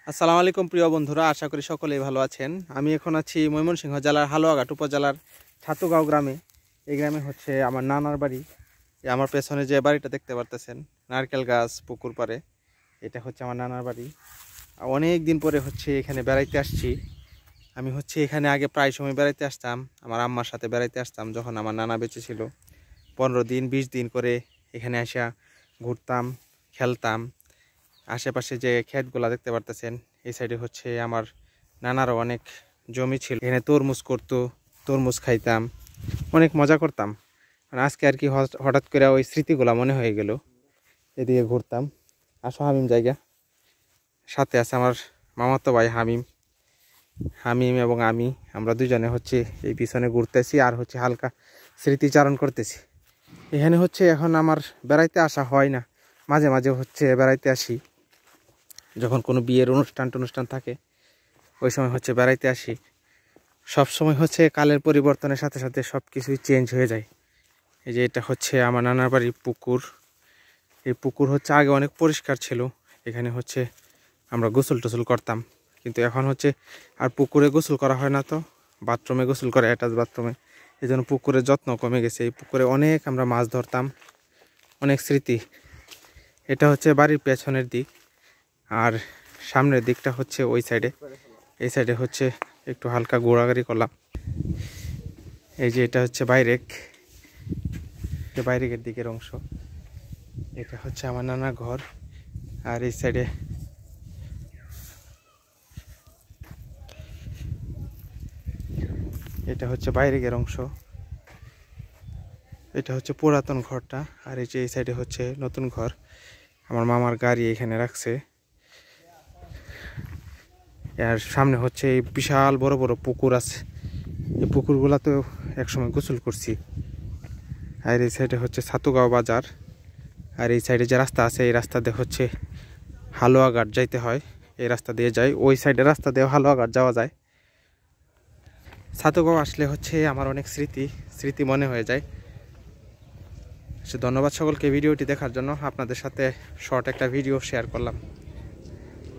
আসসালামু আলাইকুম প্রিয় বন্ধুরা, আশা করি সকলেই ভালো আছেন। আমি এখন আছি ময়মনসিংহ জেলার হালুয়াঘাট উপজেলার ছাতুগাঁও গ্রামে। এই গ্রামে হচ্ছে আমার নানার বাড়ি। আমার পেছনে যে বাড়িটা দেখতে পারতেছেন, নারকেল গাছ পুকুর পাড়ে, এটা হচ্ছে আমার নানার বাড়ি। অনেক দিন পরে হচ্ছে এখানে বেড়াইতে আসছি। আমি হচ্ছে এখানে আগে প্রায় সময় বেড়াইতে আসতাম, আমার আম্মার সাথে বেড়াইতে আসতাম যখন আমার নানা বেঁচে ছিল। 15 দিন 20 দিন করে এখানে আসা ঘুরতাম, খেলতাম। আশেপাশে যে ক্ষেতগুলা দেখতে পারতেছেন, এই সাইডে হচ্ছে আমার নানারও অনেক জমি ছিল, এখানে তরমুজ করতো, তরমুজ খাইতাম, অনেক মজা করতাম। আজকে আর কি হঠাৎ করে ওই স্মৃতিগুলা মনে হয়ে গেল, এদিকে ঘুরতাম। আসো হামিম জায়গা, সাথে আছে আমার মামাতো ভাই হামিম হামিম এবং আমরা দুজনে হচ্ছে এই পিছনে ঘুরতেছি আর হচ্ছে হালকা স্মৃতিচারণ করতেছি। এখানে হচ্ছে এখন আমার বেড়াইতে আসা হয় না, মাঝে মাঝে হচ্ছে বেড়াইতে আসি, যখন কোনো বিয়ের অনুষ্ঠান থাকে ওই সময় হচ্ছে বেড়াইতে আসি। সব সময় হচ্ছে কালের পরিবর্তনের সাথে সাথে সব কিছুই চেঞ্জ হয়ে যায়। এই যে এটা হচ্ছে আমার নানার বাড়ির পুকুর। এই পুকুর হচ্ছে আগে অনেক পরিষ্কার ছিল, এখানে হচ্ছে আমরা গোসল টোসল করতাম, কিন্তু এখন হচ্ছে আর পুকুরে গোসল করা হয় না, তো বাথরুমে গোসল করে, অ্যাটাচ বাথরুমে। এই জন্য পুকুরের যত্ন কমে গেছে। এই পুকুরে অনেক আমরা মাছ ধরতাম, অনেক স্মৃতি। এটা হচ্ছে বাড়ির পেছনের দিক, আর সামনের দিকটা হচ্ছে ওই সাইডে। এই সাইডে হচ্ছে একটু হালকা ঘোরাঘুরি করলাম। এই যে এটা হচ্ছে বাইরের দিকের অংশ। এটা হচ্ছে আমার নানা ঘর, আর এই সাইডে এটা হচ্ছে বাইরের অংশ। এটা হচ্ছে পুরাতন ঘরটা, আর এই যে এই সাইডে হচ্ছে নতুন ঘর। আমার মামার গাড়ি এখানে রাখছে। আর সামনে হচ্ছে এই বিশাল বড় বড় পুকুর আছে, এই পুকুরগুলাতে একসময় গোসল করছি। আর এই সাইডে হচ্ছে ছাতুগাঁও বাজার, আর এই সাইডে যে রাস্তা আছে এই রাস্তা দিয়ে হচ্ছে হালুয়াঘাট যাইতে হয়, এই রাস্তা দিয়ে যাই। ওই সাইডে রাস্তা দিয়ে হালুয়াঘাট যাওয়া যায়। ছাতুগাঁও আসলে হচ্ছে আমার অনেক স্মৃতি মনে হয়ে যায়। ধন্যবাদ সকলকে ভিডিওটি দেখার জন্য। আপনাদের সাথে শর্ট একটা ভিডিও শেয়ার করলাম।